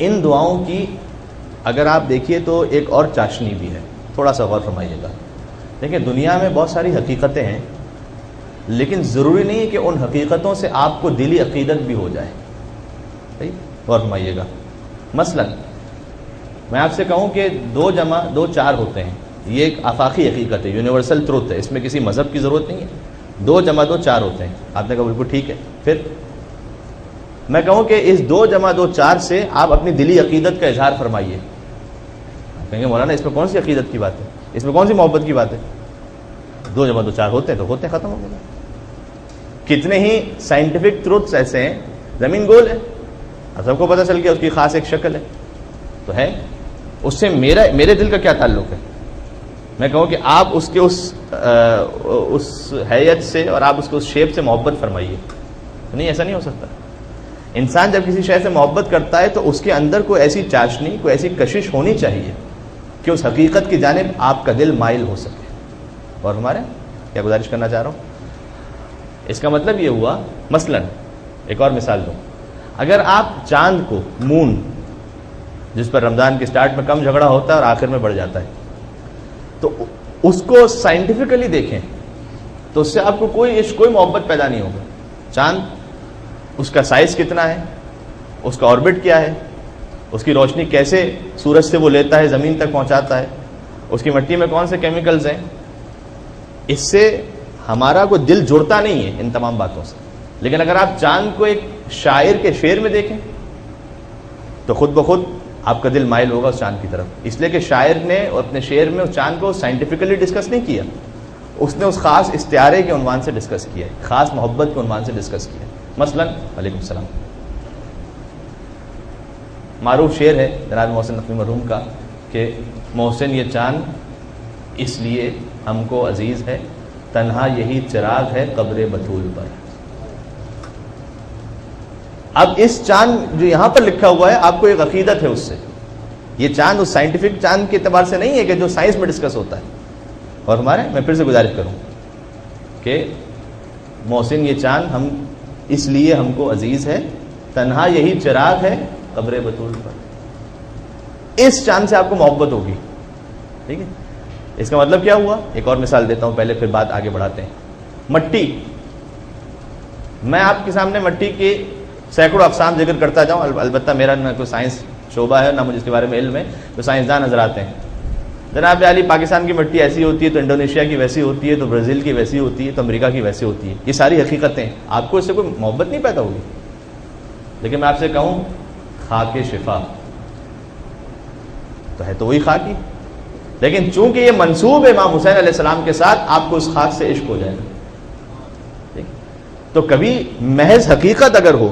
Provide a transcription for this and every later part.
ان دعاؤں کی اگر آپ دیکھیے تو ایک اور چاشنی بھی ہے، تھوڑا سا غور فرمائیے گا. دیکھیں دنیا میں بہت ساری حقیقتیں ہیں، لیکن ضروری نہیں ہے کہ ان حقیقتوں سے آپ کو دلی عقیدت بھی ہو جائے. صحیح؟ غور فرمائیے گا. مثلا میں آپ سے کہوں کہ 2 جمع 2 4 ہوتے ہیں، یہ ایک آفاقی حقیقت ہے، یونیورسل ٹروتھ ہے، اس میں کسی مذہب کی ضرورت نہیں ہے. 2 جمع 2 4 ہوتے ہیں. آپ نے کہا بالکل ٹھیک ہے. پھر میں کہوں کہ اس 2 جمع 2 4 سے آپ اپنی دلی عقیدت کا اظہار فرمائیے. آپ کہیں گے مولانا اس میں کون سی عقیدت کی بات ہے، اس میں کون سی محبت کی بات ہے؟ 2 جمع 2 4 ہوتے ہیں تو ہوتے ہیں، ختم ہو گیا. کتنے ہی سائنٹیفک ٹروتھس ایسے ہیں، زمین گول ہے، سب کو پتہ چل گیا اس کی خاص ایک شکل ہے تو ہے. اس سے میرے دل کا کیا تعلق ہے؟ میں کہوں کہ آپ اس کے اس حیت سے اور آپ اس کے اس شیپ سے محبت فرمائیے. نہیں، ایسا نہیں ہو سکتا. انسان جب کسی شے سے محبت کرتا ہے تو اس کے اندر کوئی ایسی چاشنی، کوئی ایسی کشش ہونی چاہیے کہ اس حقیقت کی جانب آپ کا دل مائل ہو سکے. اور ہمارے کیا گزارش کرنا چاہ رہا ہوں، اس کا مطلب یہ ہوا، مثلا ایک اور مثال دوں. اگر آپ چاند کو، مون جس پر رمضان کے سٹارٹ میں کم جھگڑا ہوتا ہے اور آخر میں بڑھ جاتا ہے، تو اس کو سائنٹیفکلی دیکھیں تو اس سے آپ کو کوئی عشق، کوئی محبت پیدا نہیں ہوگا. چاند، اس کا سائز کتنا ہے، اس کا آربٹ کیا ہے، اس کی روشنی کیسے سورج سے وہ لیتا ہے زمین تک پہنچاتا ہے، اس کی مٹی میں کون سے کیمیکلز ہیں، اس سے ہمارا کوئی دل جڑتا نہیں ہے ان تمام باتوں سے. لیکن اگر آپ چاند کو ایک شاعر کے شعر میں دیکھیں تو خود بخود آپ کا دل مائل ہوگا اس چاند کی طرف. اس لیے کہ شاعر نے اپنے شعر میں اس چاند کو سائنٹیفکلی ڈسکس نہیں کیا، اس نے اس خاص استعارے کے عنوان سے ڈسکس کیا ہے، خاص محبت کے عنوان سے ڈسکس کیا ہے. مثلا وعلیکم السلام، معروف شعر ہے جناب محسن نقوی مرحوم کا کہ محسن یہ چاند اس لیے ہم کو عزیز ہے، تنہا یہی چراغ ہے قبر بطول پر. اب اس چاند جو یہاں پر لکھا ہوا ہے آپ کو ایک عقیدت ہے اس سے. یہ چاند اس سائنٹیفک چاند کے اعتبار سے نہیں ہے کہ جو سائنس میں ڈسکس ہوتا ہے. اور ہمارے میں پھر سے گزارش کروں کہ محسن یہ چاند ہم اس لیے ہم کو عزیز ہے، تنہا یہی چراغ ہے قبر بطول پر. اس چاند سے آپ کو محبت ہوگی. ٹھیک ہے، اس کا مطلب کیا ہوا؟ ایک اور مثال دیتا ہوں پہلے، پھر بات آگے بڑھاتے ہیں. مٹی، میں آپ کے سامنے مٹی کے سینکڑوں اقسام ذکر کرتا جاؤں، البتہ میرا نہ کوئی سائنس شعبہ ہے نہ مجھے اس کے بارے میں علم ہے. تو سائنسدان حضرات ہیں، جناب علی پاکستان کی مٹی ایسی ہوتی ہے تو انڈونیشیا کی ویسی ہوتی ہے، تو برازیل کی ویسی ہوتی ہے، تو امریکہ کی ویسی ہوتی ہے. یہ ساری حقیقتیں، آپ کو اس سے کوئی محبت نہیں پیدا ہوگی. لیکن میں آپ سے کہوں خاک شفا تو ہے تو وہی خاک ہی، لیکن چونکہ یہ منسوب ہے امام حسین علیہ السلام کے ساتھ، آپ کو اس خاک سے عشق ہو جائے گا. تو کبھی محض حقیقت اگر ہو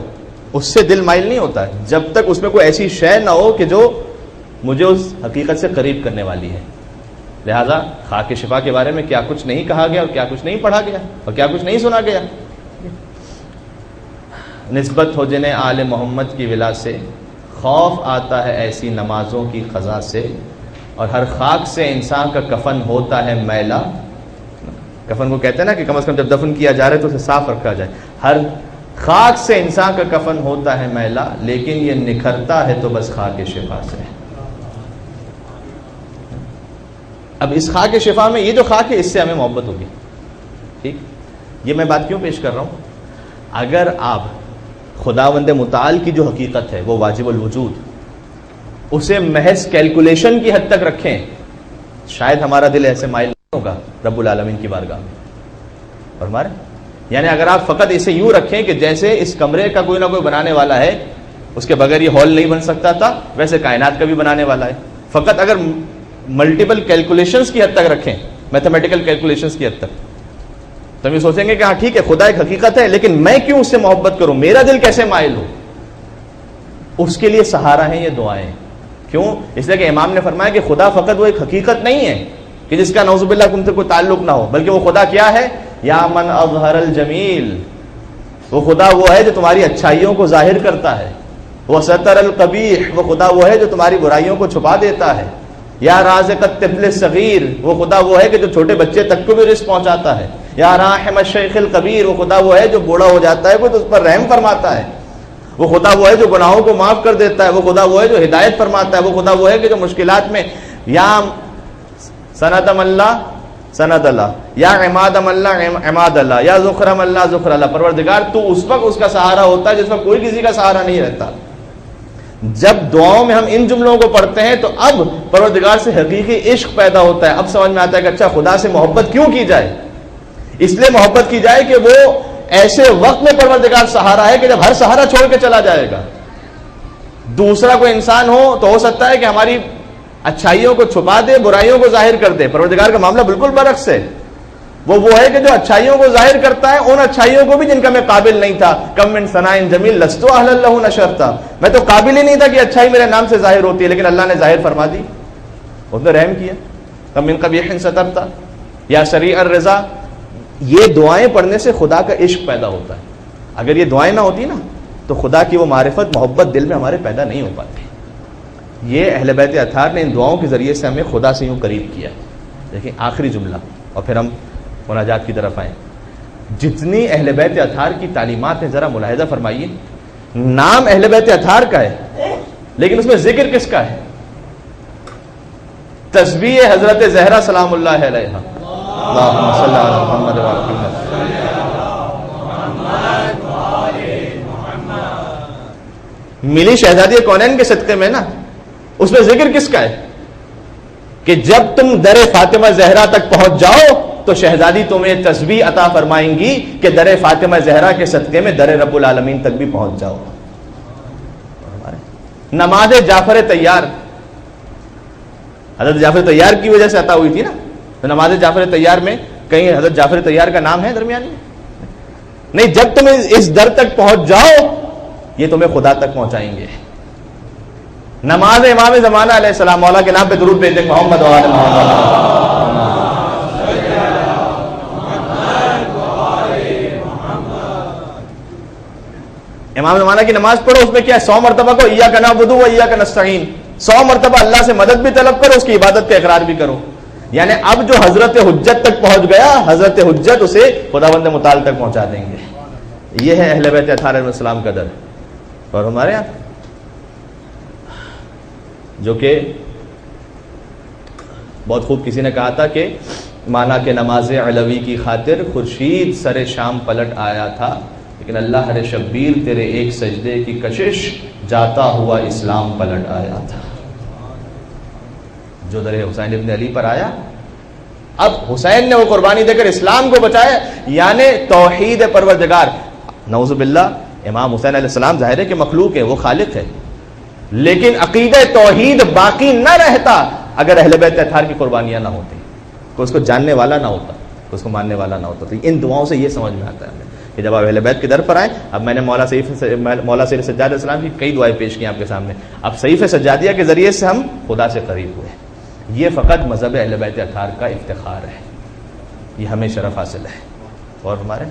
اس سے دل مائل نہیں ہوتا ہے جب تک اس میں کوئی ایسی شے نہ ہو کہ جو مجھے اس حقیقت سے قریب کرنے والی ہے. لہذا خاک شفا کے بارے میں کیا کچھ نہیں کہا گیا اور کیا کچھ نہیں پڑھا گیا اور کیا کچھ نہیں سنا گیا. نسبت ہو جنہیں آل محمد کی ولا سے، خوف آتا ہے ایسی نمازوں کی قضا سے، اور ہر خاک سے انسان کا کفن ہوتا ہے میلا. کفن کو کہتے ہیں نا کہ کم از کم جب دفن کیا جا رہا ہے تو اسے صاف رکھا جائے. ہر خاک سے انسان کا کفن ہوتا ہے میلا، لیکن یہ نکھرتا ہے تو بس خاک شفا سے. اب اس خاک شفا میں یہ جو خاک ہے اس سے ہمیں محبت ہوگی. ٹھیک، یہ میں بات کیوں پیش کر رہا ہوں؟ اگر آپ خداوند متعال کی جو حقیقت ہے وہ واجب الوجود، اسے محض کیلکولیشن کی حد تک رکھیں، شاید ہمارا دل ایسے مائل نہیں ہوگا رب العالمین کی بارگاہ میں. اور ہمارے یعنی اگر آپ فقط اسے یوں رکھیں کہ جیسے اس کمرے کا کوئی نہ کوئی بنانے والا ہے، اس کے بغیر یہ ہال نہیں بن سکتا تھا، ویسے کائنات کا بھی بنانے والا ہے. فقط اگر ملٹیپل کیلکولیشنز کی حد تک رکھیں، میتھمیٹیکل کیلکولیشنز کی حد تک، تو ہم یہ سوچیں گے کہ ہاں ٹھیک ہے خدا ایک حقیقت ہے، لیکن میں کیوں اس سے محبت کروں، میرا دل کیسے مائل ہو. اس کے لیے سہارا ہے یہ دعائیں. کیوں؟ اس لیے کہ امام نے فرمایا کہ خدا فقط وہ ایک حقیقت نہیں ہے کہ جس کا نعوذ باللہ تم سے کوئی تعلق نہ ہو، بلکہ وہ خدا کیا ہے؟ یا من اظہر الجمیل، وہ خدا وہ ہے جو تمہاری اچھائیوں کو ظاہر کرتا ہے. وہ ستر القبیح، وہ خدا وہ ہے جو تمہاری برائیوں کو چھپا دیتا ہے. یا رازق الطفل الصغیر، وہ خدا وہ ہے کہ جو چھوٹے بچے تک کو بھی رزق پہنچاتا ہے. یا راحم الشیخ الکبیر، وہ خدا وہ ہے جو بوڑھا ہو جاتا ہے کوئی تو اس پر رحم فرماتا ہے. وہ خدا وہ ہے جو گناہوں کو معاف کر دیتا ہے، وہ خدا وہ ہے جو ہدایت فرماتا ہے، وہ خدا وہ ہے کہ جو مشکلات میں یا سنتم اللہ سنت اللہ، یا عمادم اللہ عماد اللہ، یا ذخرم اللہ ذخر اللہ، پروردگار تو اس وقت اس کا سہارا ہوتا ہے جس وقت کوئی کسی کا سہارا نہیں رہتا۔ جب دعاؤں میں ہم ان جملوں کو پڑھتے ہیں تو اب پروردگار سے حقیقی عشق پیدا ہوتا ہے، اب سمجھ میں آتا ہے کہ اچھا خدا سے محبت کیوں کی جائے، اس لیے محبت کی جائے کہ وہ ایسے وقت میں پروردگار سہارا ہے کہ جب ہر سہارا چھوڑ کے چلا جائے گا۔ دوسرا کوئی انسان ہو سکتا ہے کہ ہماری اچھائیوں کو چھپا دے، برائیوں کو ظاہر کر دے، پروردگار کا معاملہ بالکل برعکس ہے، وہ ہے کہ جو اچھائیوں کو ظاہر کرتا ہے، ان اچھائیوں کو بھی جن کا میں قابل نہیں تھا، کم من ثناء جمیل لست اہلا لہ نشرتا، میں تو قابل ہی نہیں تھا کہ اچھائی میرے نام سے ظاہر ہوتی ہے، لیکن اللہ نے ظاہر فرما دی، اس نے رحم کیا۔ کم من قبیح سترتا یا سریع الرضا، یہ دعائیں پڑھنے سے خدا کا عشق پیدا ہوتا ہے۔ اگر یہ دعائیں نہ ہوتی نا تو خدا کی وہ معرفت محبت دل میں ہمارے پیدا نہیں ہو پاتی۔ یہ اہل بیت اطہار نے ان دعاؤں کے ذریعے سے ہمیں خدا سے یوں قریب کیا۔ دیکھیں آخری جملہ اور پھر ہم مناجات کی طرف آئیں۔ جتنی اہل بیت اطہار کی تعلیمات ہیں ذرا ملاحظہ فرمائیے، نام اہل بیت اطہار کا ہے لیکن اس میں ذکر کس کا ہے؟ تسبیح حضرت زہرا سلام اللہ علیہا، اللہم صلی علی محمد و علی محمد۔ ملی شہزادی کونین کے صدقے میں نا، اس میں ذکر کس کا ہے کہ جب تم در فاطمہ زہرا تک پہنچ جاؤ تو شہزادی تمہیں تسبیح عطا فرمائیں گی کہ در فاطمہ زہرا کے صدقے میں در رب العالمین تک بھی پہنچ جاؤ۔ نماز جعفر طیار حضرت جعفر طیار کی وجہ سے عطا ہوئی تھی نا، تو نماز جعفر طیار میں کہیں حضرت جعفر طیار کا نام ہے درمیان میں؟ نہیں، جب تم اس در تک پہنچ جاؤ یہ تمہیں خدا تک پہنچائیں گے۔ نماز امام زمانہ علیہ السلام، مولا کے نام پہ درود بھیج دیں، محمد و آل محمد۔ امام زمانہ کی نماز پڑھو، اس میں کیا ہے؟ 100 مرتبہ کو ایاک نعبد و ایاک نستعین، 100 مرتبہ اللہ سے مدد بھی طلب کرو، اس کی عبادت کا اقرار بھی کرو۔ یعنی اب جو حضرت حجت تک پہنچ گیا، حضرت حجت اسے خداوند متعال تک پہنچا دیں گے۔ یہ ہے اہل بیت اطہار علیہ السلام کا در۔ اور ہمارے یہاں جو کہ بہت خوب کسی نے کہا تھا کہ مانا کہ نماز علوی کی خاطر خورشید سر شام پلٹ آیا تھا، لیکن اللہ ہر شبیر تیرے ایک سجدے کی کشش جاتا ہوا اسلام پلٹ آیا تھا۔ جو در حسین ابن علی پر آیا، اب حسین نے وہ قربانی دے کر اسلام کو بچایا، یعنی توحید پروردگار۔ نعوذ باللہ، امام حسین علیہ السلام ظاہر ہے کہ مخلوق ہے، وہ خالق ہے، لیکن عقیدہ توحید باقی نہ رہتا اگر اہل بیت اطہار کی قربانیاں نہ ہوتی، کوئی اس کو جاننے والا نہ ہوتا، کوئی اس کو ماننے والا نہ ہوتا۔ تو ان دعاؤں سے یہ سمجھ میں آتا ہے ہمیں کہ جب آپ اہل بیت کے در پر آئیں، اب میں نے مولا سید سجاد علیہ السلام کی کئی دعائیں پیش کی آپ کے سامنے، اب صحیفہ سجادیہ کے ذریعے سے ہم خدا سے قریب ہوئے۔ یہ فقط مذہب اہل بیت اطہار کا افتخار ہے، یہ ہمیں شرف حاصل ہے۔ اور ہمارے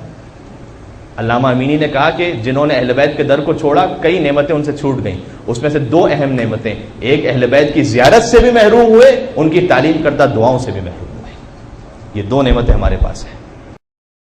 علامہ امینی نے کہا کہ جنہوں نے اہل بیت کے در کو چھوڑا کئی نعمتیں ان سے چھوٹ گئیں، اس میں سے 2 اہم نعمتیں، ایک اہل بیت کی زیارت سے بھی محروم ہوئے، ان کی تعلیم کردہ دعاؤں سے بھی محروم ہوئے۔ یہ 2 نعمتیں ہمارے پاس ہیں۔